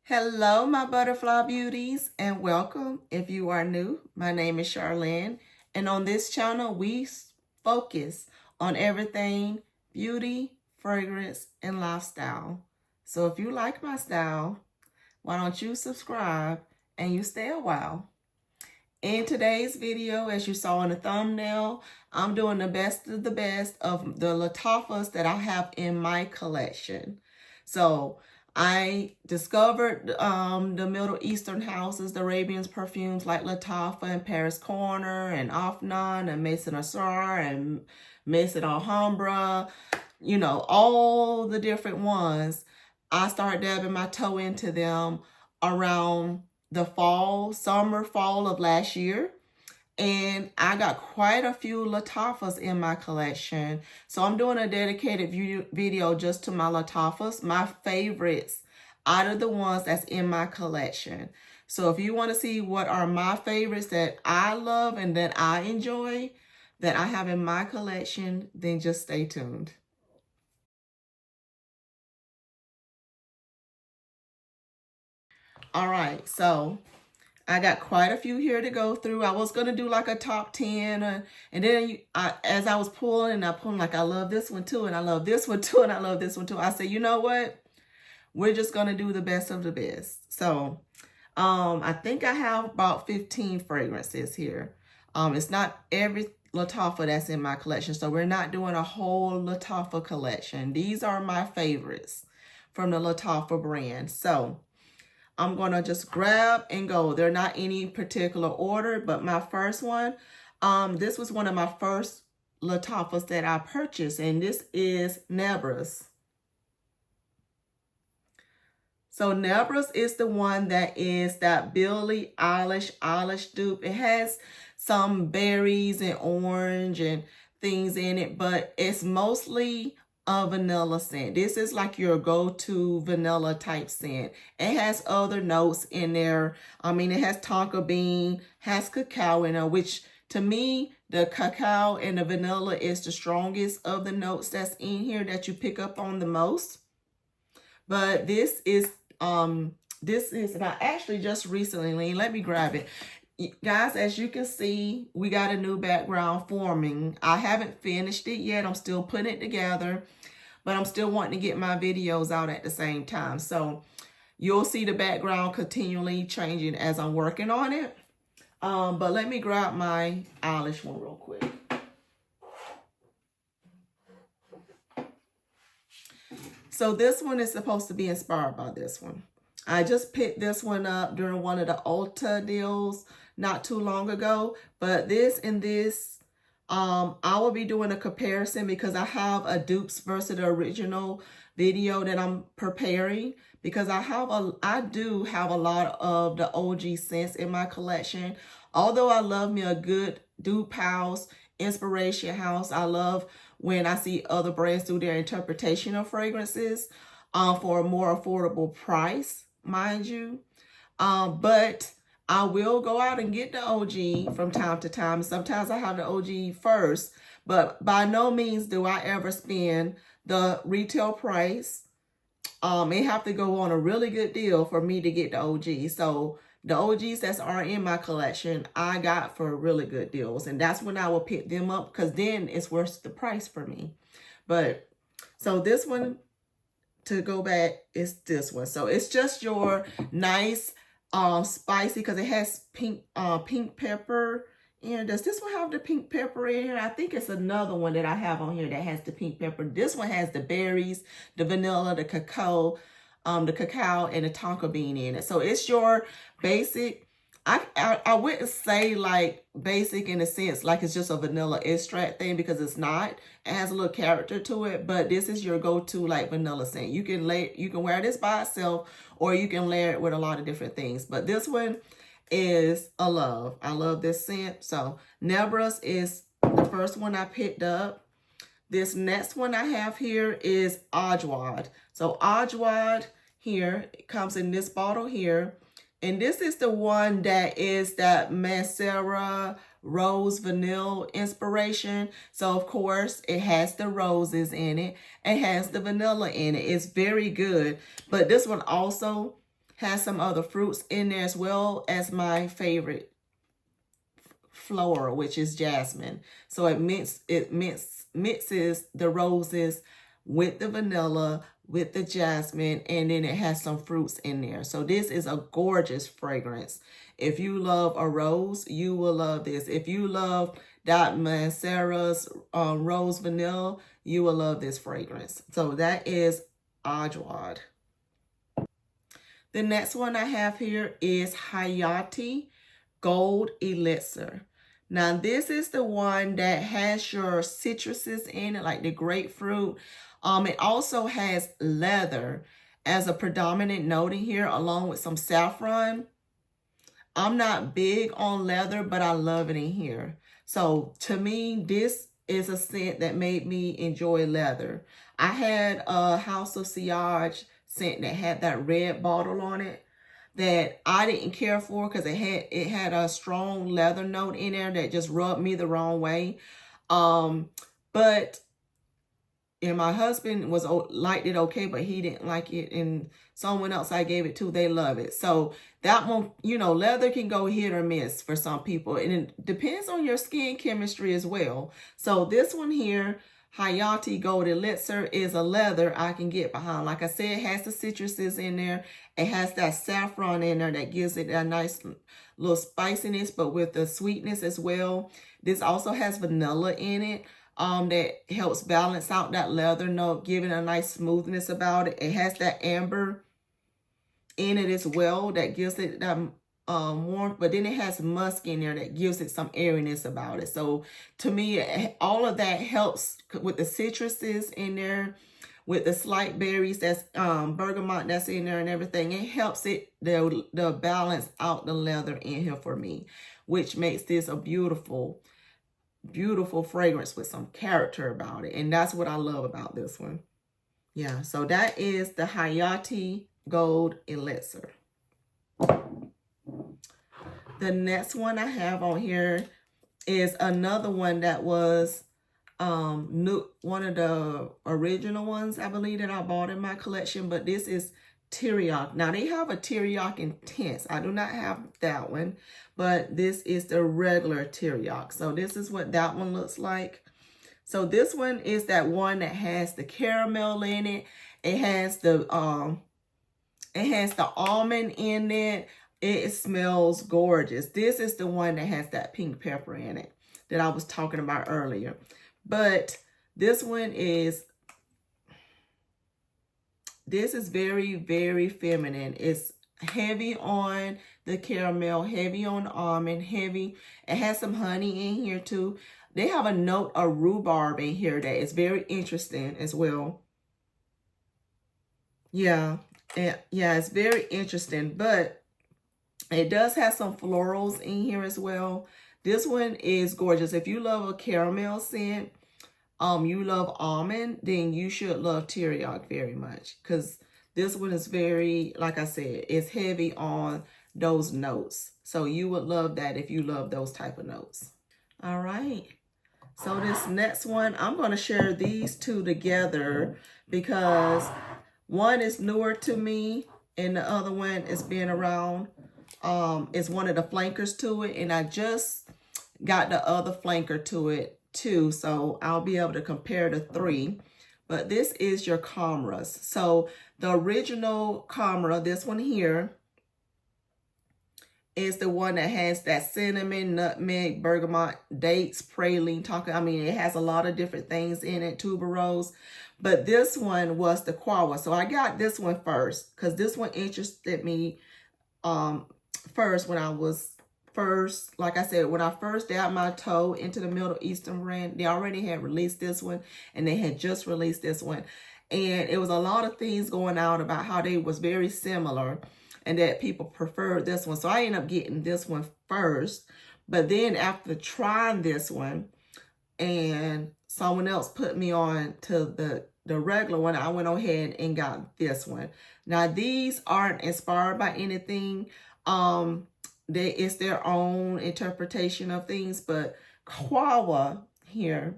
Hello, my butterfly beauties, and welcome. If you are new, my name is Charlene, and on this channel, we focus on everything beauty, fragrance, and lifestyle. So if you like my style, why don't you subscribe and you stay a while. In today's video, as you saw in the thumbnail, I'm doing the best of the best of the LATTAFAs that I have in my collection. So I discovered the Middle Eastern houses, the Arabians perfumes like LATTAFA and Paris Corner and Afnan and Maison Asrar and Maison Alhambra, you know, all the different ones. I started dabbing my toe into them around the fall of last year. And I got quite a few LATTAFAs in my collection. So I'm doing a dedicated video just to my LATTAFAs, my favorites out of the ones that's in my collection. So if you want to see what are my favorites that I love and that I enjoy, that I have in my collection, then just stay tuned. All right, so I got quite a few here to go through. I was going to do like a top 10. And then as I was pulling, like, I love this one too. And I love this one too. And I love this one too. I said, you know what? We're just going to do the best of the best. So I think I have about 15 fragrances here. It's not every LATTAFA that's in my collection. So we're not doing a whole LATTAFA collection. These are my favorites from the LATTAFA brand. So I'm going to just grab and go. They're not any particular order, but my first one, this was one of my first LATTAFAs that I purchased, and this is Nebras. So Nebras is the one that is that Billie Eilish dupe. It has some berries and orange and things in it, but it's mostly a vanilla scent. This is like your go-to vanilla type scent. It has other notes in there. I mean, it has tonka bean, has cacao in it, which to me, the cacao and the vanilla is the strongest of the notes that's in here that you pick up on the most. But this is, and I actually just recently, let me grab it. Guys, as you can see, we got a new background forming. I haven't finished it yet. I'm still putting it together, but I'm still wanting to get my videos out at the same time. So you'll see the background continually changing as I'm working on it. But let me grab my Eilish one real quick. So this one is supposed to be inspired by this one. I just picked this one up during one of the Ulta deals not too long ago. But this and this, I will be doing a comparison because I have a dupes versus the original video that I'm preparing. Because I do have a lot of the OG scents in my collection. Although I love me a good dupe house, inspiration house. I love when I see other brands do their interpretation of fragrances for a more affordable price, mind you. But I will go out and get the OG from time to time. Sometimes I have the OG first, but by no means do I ever spend the retail price. It have to go on a really good deal for me to get the OG. So the OGs that are in my collection, I got for really good deals. And that's when I will pick them up because then it's worth the price for me. But so this one, to go back, is this one. So it's just your nice spicy because it has pink pepper. And does this one have the pink pepper in here? I think it's another one that I have on here that has the pink pepper. This one has the berries, the vanilla, the cacao, and the tonka bean in it. So it's your basic. I wouldn't say like basic in a sense like it's just a vanilla extract thing because it's not. It has a little character to it, but this is your go-to like vanilla scent. You can wear this by itself or you can layer it with a lot of different things. But this one is a love. I love this scent. So Nebras is the first one I picked up. This next one I have here is Ajwad. So Ajwad here, it comes in this bottle here. And this is the one that is that Macera Rose Vanilla inspiration. So, of course, it has the roses in it. It has the vanilla in it. It's very good. But this one also Has some other fruits in there, as well as my favorite floral, which is jasmine. So it mixes the roses with the vanilla, with the jasmine, and then it has some fruits in there. So this is a gorgeous fragrance. If you love a rose, you will love this. If you love Dot Mancera's Rose Vanilla, you will love this fragrance. So that is Ajwad. The next one I have here is Hayati Gold Elixir. Now, this is the one that has your citruses in it, like the grapefruit. It also has leather as a predominant note in here, along with some saffron. I'm not big on leather, but I love it in here. So to me, this is a scent that made me enjoy leather. I had a House of Sillage scent that had that red bottle on it that I didn't care for because it had a strong leather note in there that just rubbed me the wrong way. But my husband liked it okay, but he didn't like it, and someone else I gave it to, they love it. So that one, leather can go hit or miss for some people, and it depends on your skin chemistry as well. So this one here, Hayati Gold Elixir, is a leather I can get behind. Like I said, it has the citruses in there. It has that saffron in there that gives it a nice little spiciness, but with the sweetness as well. This also has vanilla in it. That helps balance out that leather note, giving a nice smoothness about it. It has that amber in it as well that gives it that warmth, but then it has musk in there that gives it some airiness about it. So to me, all of that helps with the citruses in there, with the slight berries that's bergamot that's in there and everything. It helps it the balance out the leather in here for me, which makes this a beautiful fragrance with some character about it. And that's what I love about this one. Yeah, so that is the Hayati Gold Elixir. The next one I have on here is another one that was one of the original ones, I believe, that I bought in my collection. But this is Teriyaki. Now, they have a Teriyaki Intense. I do not have that one, but this is the regular Teriyaki. So this is what that one looks like. So this one is that one that has the caramel in it. It has the almond in it. It smells gorgeous. This is the one that has that pink pepper in it that I was talking about earlier. But this one is very, very feminine. It's heavy on the caramel, heavy on the almond, heavy. It has some honey in here too. They have a note of rhubarb in here that is very interesting as well. Yeah, it's very interesting, but it does have some florals in here as well. This one is gorgeous. If you love a caramel scent, you love almond, then you should love Teriyaki very much, because this one is very, like I said, it's heavy on those notes. So you would love that if you love those type of notes. All right. So this next one, I'm going to share these two together because one is newer to me and the other one is been around. It's one of the flankers to it, and I just got the other flanker to it too, so I'll be able to compare the three. But this is your Camras. So the original Camera, this one here, is the one that has that cinnamon, nutmeg, bergamot, dates, praline, it has a lot of different things in it, tuberose. But this one was the Quawa. So I got this one first because this one interested me first when I was like I said, when I first dabbed my toe into the Middle Eastern brand. They already had released this one, and they had just released this one. And it was a lot of things going out about how they was very similar and that people preferred this one. So I ended up getting this one first. But then after trying this one and someone else put me on to the regular one, I went ahead and got this one. Now, these aren't inspired by anything. It's their own interpretation of things, but Quawa here,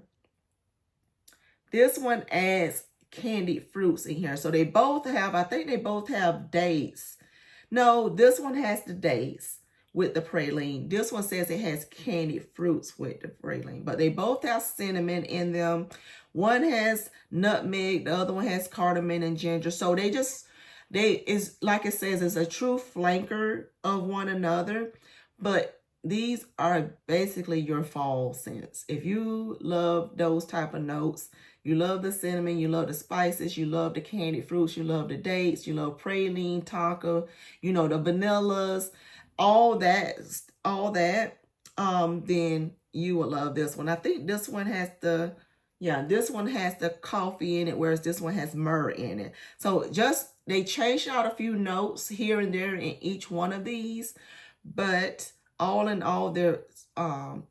this one adds candied fruits in here. So they both have, I think they both have dates. No, this one has the dates with the praline. This one says it has candied fruits with the praline, but they both have cinnamon in them. One has nutmeg, the other one has cardamom and ginger. So is like it says, it's a true flanker of one another, but these are basically your fall scents. If you love those type of notes, you love the cinnamon, you love the spices, you love the candied fruits, you love the dates, you love praline, tonka, you know, the vanillas, all that, then you will love this one. I think this one has this one has the coffee in it, whereas this one has myrrh in it. So they change out a few notes here and there in each one of these, but all in all, they're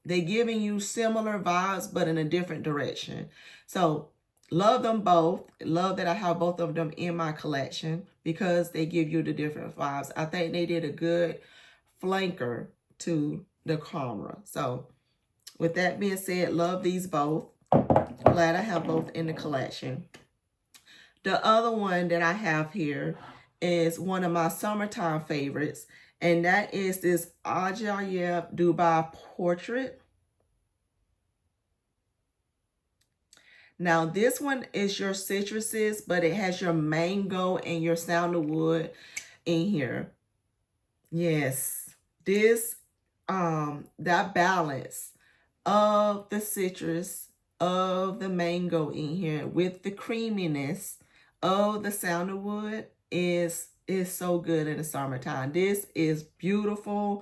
giving you similar vibes, but in a different direction. So love them both. Love that I have both of them in my collection because they give you the different vibes. I think they did a good flanker to the camera. So with that being said, love these both. Glad I have both in the collection. The other one that I have here is one of my summertime favorites, and that is this Ajaib Dubai Portrait. Now, this one is your citruses, but it has your mango and your sandalwood in here. Yes, this, that balance of the citrus, of the mango in here with the creaminess of the sandalwood is so good in the summertime. This is beautiful.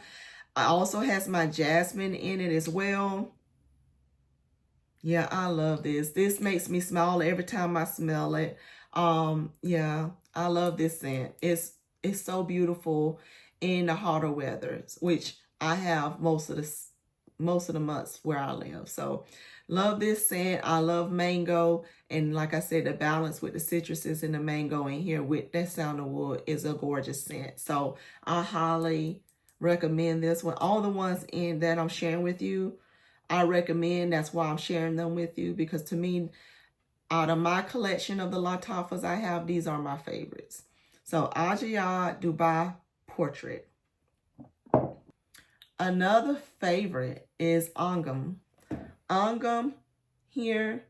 It also has my jasmine in it as well. Yeah, I love this. This makes me smile every time I smell it. Yeah, I love this scent. It's so beautiful in the hotter weathers, which I have most of the months where I live. So love this scent. I love mango. And like I said, the balance with the citruses and the mango in here with that sandalwood is a gorgeous scent. So I highly recommend this one. All the ones in that I'm sharing with you, I recommend. That's why I'm sharing them with you, because to me, out of my collection of the LATTAFAs I have, these are my favorites. So Ajaib Dubai Portrait. Another favorite is Angam. Angam here,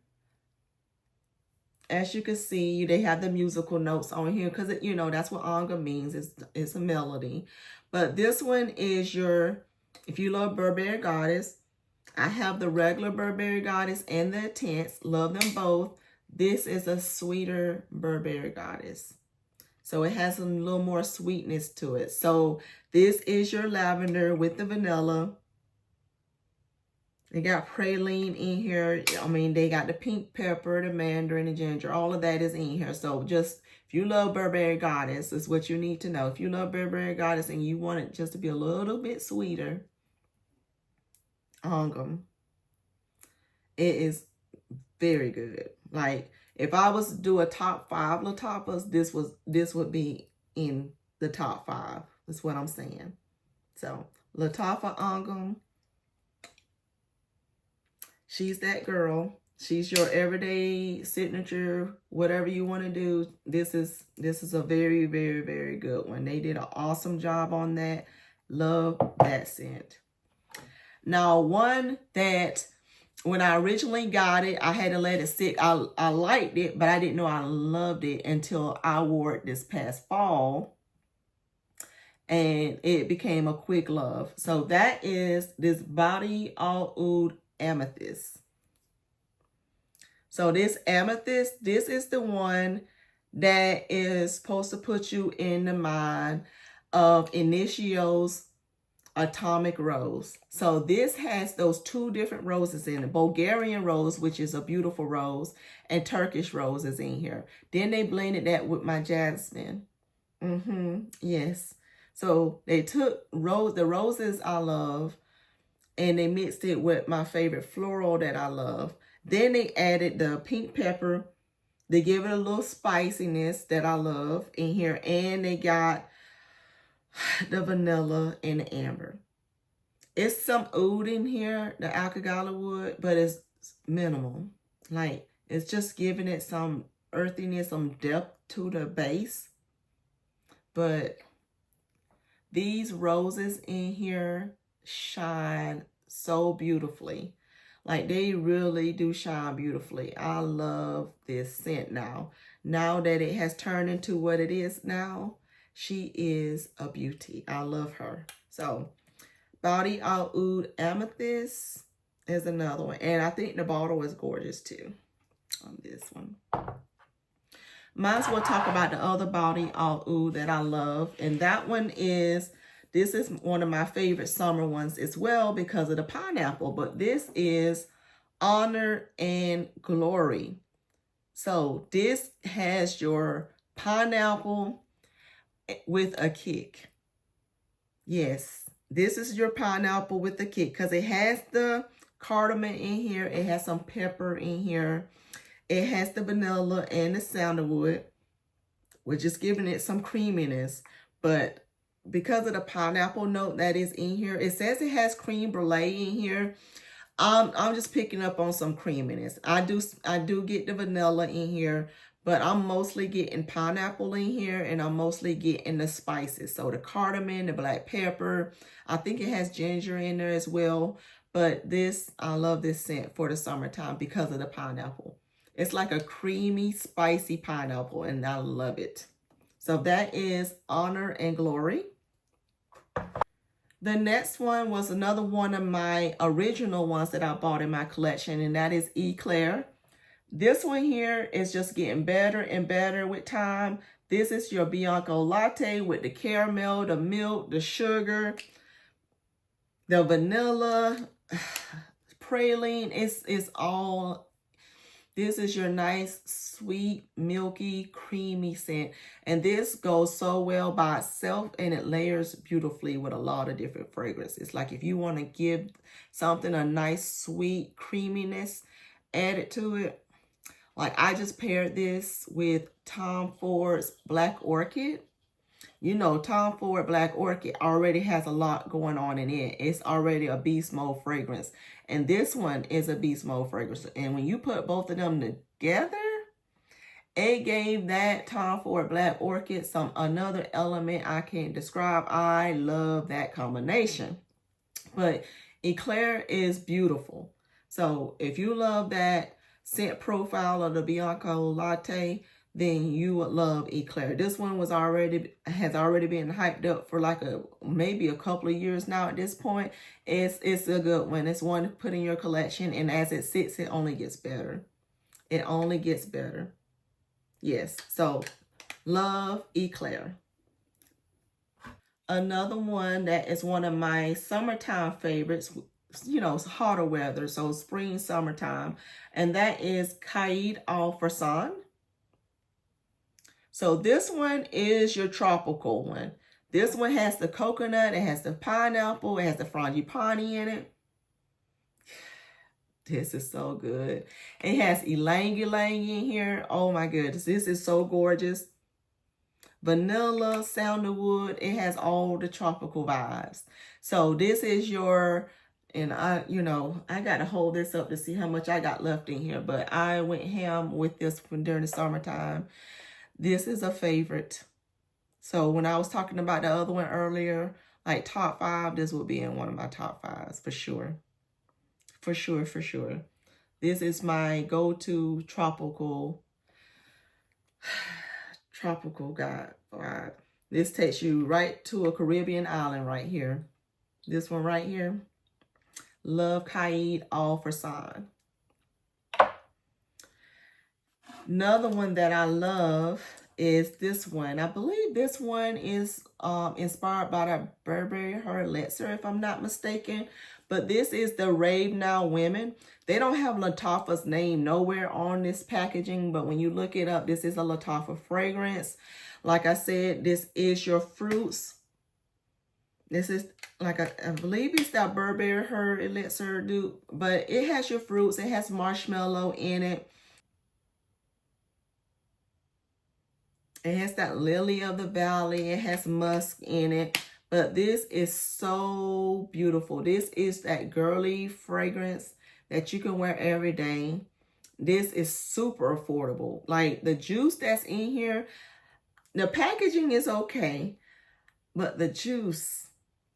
as you can see, they have the musical notes on here because, you know, that's what Angam means. It's a melody. But this one is if you love Burberry Goddess, I have the regular Burberry Goddess and the Intense. Love them both. This is a sweeter Burberry Goddess. So it has a little more sweetness to it. So this is your lavender with the vanilla. They got praline in here. I mean, they got the pink pepper, the mandarin, the ginger. All of that is in here. So just, if you love Burberry Goddess, is what you need to know. If you love Burberry Goddess and you want it just to be a little bit sweeter, Angam. It is very good. Like, if I was to do a top 5 LATTAFAs, this would be in the top 5. That's what I'm saying. So LATTAFA Angam. She's that girl. She's your everyday signature, whatever you want to do. This is a very, very, very good one. They did an awesome job on that. Love that scent. Now, one that when I originally got it, I had to let it sit. I liked it, but I didn't know I loved it until I wore it this past fall. And it became a quick love. So that is this Body Al Oud Amethyst. So this amethyst, this is the one that is supposed to put you in the mind of Initio's Atomic Rose. So this has those 2 different roses in it. Bulgarian rose, which is a beautiful rose, and Turkish rose is in here. Then they blended that with my jasmine. Yes. So they took the roses I love, and they mixed it with my favorite floral that I love. Then they added the pink pepper. They give it a little spiciness that I love in here. And they got the vanilla and the amber. It's some oud in here, the alkagala wood, but it's minimal. Like, it's just giving it some earthiness, some depth to the base. But These roses in here shine so beautifully. Like, they really do shine beautifully. I love this scent now. Now that it has turned into what it is now, she is a beauty. I love her. So, Body Al Oud Amethyst is another one. And I think the bottle is gorgeous too on this one. Might as well talk about the other Body Al Oud that I love. And that one is, this is one of my favorite summer ones as well because of the pineapple. But this is Honor and Glory. So this has your pineapple with a kick. Yes, this is your pineapple with a kick because it has the cardamom in here. It has some pepper in here. It has the vanilla and the sandalwood, which is giving it some creaminess. But because of the pineapple note that is in here, it says it has creme brulee in here. I'm just picking up on some creaminess. I do get the vanilla in here, but I'm mostly getting pineapple in here, and I'm mostly getting the spices. So the cardamom, the black pepper. I think it has ginger in there as well. But this, I love this scent for the summertime because of the pineapple. It's like a creamy, spicy pineapple, and I love it. So that is Honor and Glory. The next one was another one of my original ones that I bought in my collection, and that is Eclair. This one here is just getting better and better with time. This is your Bianco latte with the caramel, the milk, the sugar, the vanilla, praline. It's all... This is your nice, sweet, milky, creamy scent. And this goes so well by itself, and it layers beautifully with a lot of different fragrances. Like if you want to give something a nice, sweet creaminess added to it. Like I just paired this with Tom Ford's Black Orchid. You know, Tom Ford Black Orchid already has a lot going on in it. It's already a beast mode fragrance. And this one is a beast mode fragrance. And when you put both of them together, it gave that Tom Ford Black Orchid another element I can't describe. I love that combination. But Eclair is beautiful. So if you love that scent profile of the Bianco Latte, then you would love Eclair. This one has already been hyped up for like maybe a couple of years now at this point. It's a good one. It's one to put in your collection, and as it sits, it only gets better. It only gets better. Yes, so love Eclair. Another one that is one of my summertime favorites, you know, it's hotter weather, so spring, summertime, and that is Caid Al Farsan. So this one is your tropical one. This one has the coconut, it has the pineapple, it has the frangipani in it. This is so good. It has ylang ylang in here. Oh my goodness, this is so gorgeous. Vanilla, sandalwood, it has all the tropical vibes. So this is your, and I got to hold this up to see how much I got left in here, but I went ham with this one during the summertime. This is a favorite. So when I was talking about the other one earlier, like top 5, this would be in one of my top 5s for sure. For sure, for sure. This is my go-to tropical guy. Right. This takes you right to a Caribbean island right here. This one right here. Love Caid Al Farsan. Another one that I love is this one. I believe this one is inspired by the Burberry Her Elixir, if I'm not mistaken. But this is the Rave Now Women. They don't have LATTAFA's name nowhere on this packaging, but when you look it up, this is a LATTAFA fragrance. Like I said, this is your fruits. This is like I believe it's that Burberry Her Elixir dupe, but it has your fruits. It has marshmallow in it. It has that Lily of the Valley. It has musk in it. But this is so beautiful. This is that girly fragrance that you can wear every day. This is super affordable. Like the juice that's in here, the packaging is okay, but the juice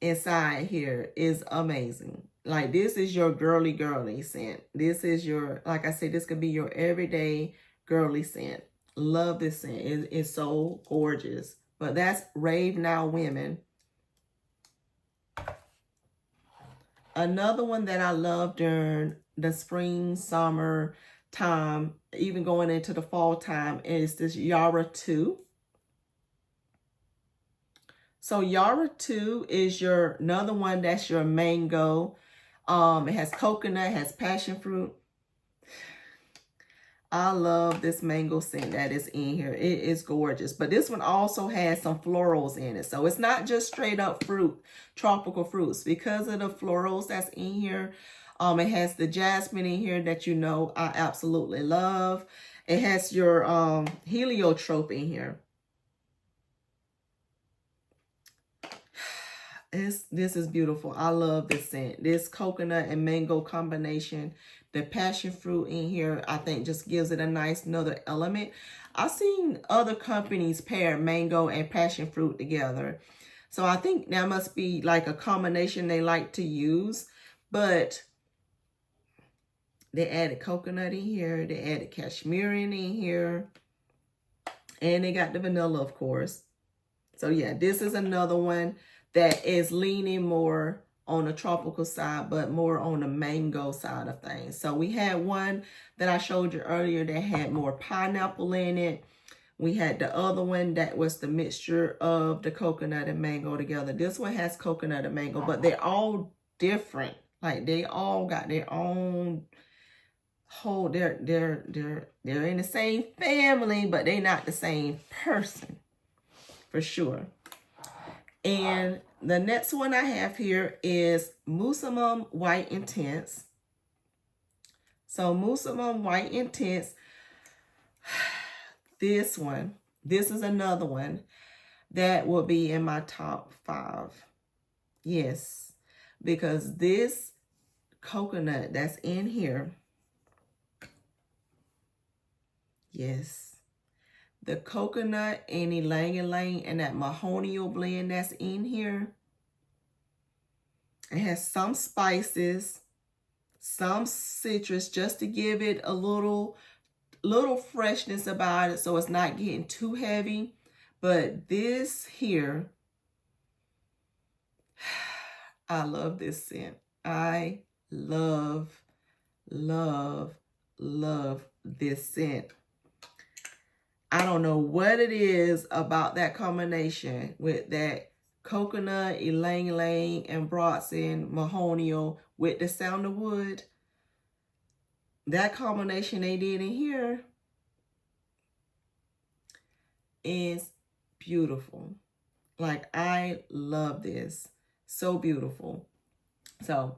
inside here is amazing. Like, this is your girly scent. This is your, like I said, this could be your everyday girly scent. Love this scent. It's so gorgeous. But that's Rave Now Women. Another one that I love during the spring, summer time, even going into the fall time, is this Yara 2. So Yara 2 is your another one that's your mango. It has coconut, it has passion fruit. I love this mango scent that is in here. It is gorgeous. But this one also has some florals in it. So it's not just straight up fruit, tropical fruits. Because of the florals that's in here, it has the jasmine in here that you know I absolutely love. It has your heliotrope in here. This is beautiful. I love this scent. This coconut and mango combination. The passion fruit in here, I think, just gives it a nice another element. I've seen other companies pair mango and passion fruit together. So I think that must be like a combination they like to use. But they added coconut in here. They added cashmere in here. And they got the vanilla, of course. So yeah, this is another one that is leaning more on the tropical side, but more on the mango side of things. So we had one that I showed you earlier that had more pineapple in it. We had the other one that was the mixture of the coconut and mango together. This one has coconut and mango, but they're all different. Like, they all got their own whole, they're in the same family, but they're not the same person, for sure. And the next one I have here is Musamum White Intense. So Musamum White Intense, this is another one that will be in my top 5. Yes, because this coconut that's in here, yes. The coconut and ylang ylang and that mahonial blend that's in here. It has some spices, some citrus, just to give it a little freshness about it, so it's not getting too heavy. But this here, I love this scent. I love this scent. I don't know what it is about that combination with that coconut, ylang ylang, and Bronson mahonial with the sandalwood. That combination they did in here is beautiful. Like, I love this. So beautiful. So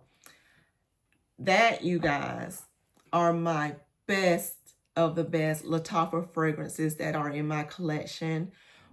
that, you guys, are my best of the best LATTAFA fragrances that are in my collection.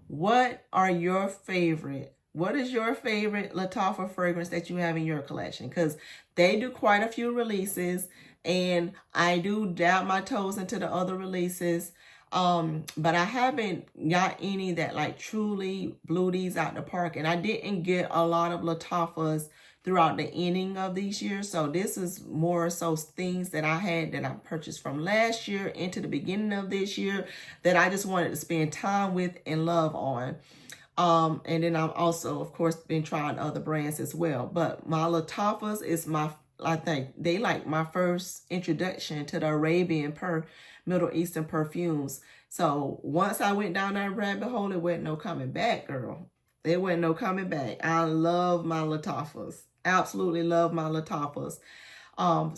What are your favorite? What is your favorite LATTAFA fragrance that you have in your collection? Because they do quite a few releases, and I do dab my toes into the other releases. But I haven't got any that like truly blew these out the park. And I didn't get a lot of LATTAFAs throughout the ending of these years. So this is more so things that I had that I purchased from last year into the beginning of this year that I just wanted to spend time with and love on. And then I've also, of course, been trying other brands as well. But my LATTAFAs is I think they like my first introduction to the Middle Eastern perfumes. So once I went down that rabbit hole, it wasn't no coming back, girl. There wasn't no coming back. I love my LATTAFAs. Absolutely love my LATTAFAs.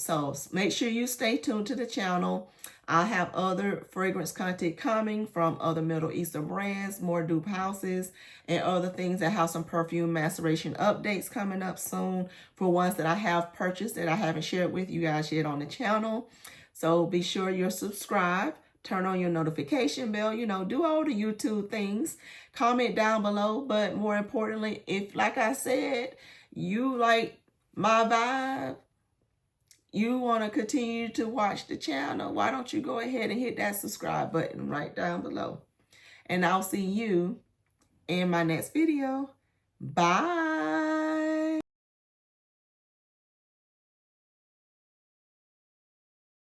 So make sure you stay tuned to the channel. I have other fragrance content coming from other Middle Eastern brands, more dupe houses, and other things that have some perfume maceration updates coming up soon for ones that I have purchased that I haven't shared with you guys yet on the channel. So be sure you're subscribed. Turn on your notification bell, you know, do all the YouTube things. Comment down below. But more importantly, if, like I said, you like my vibe, you want to continue to watch the channel, why don't you go ahead and hit that subscribe button right down below. And I'll see you in my next video. Bye.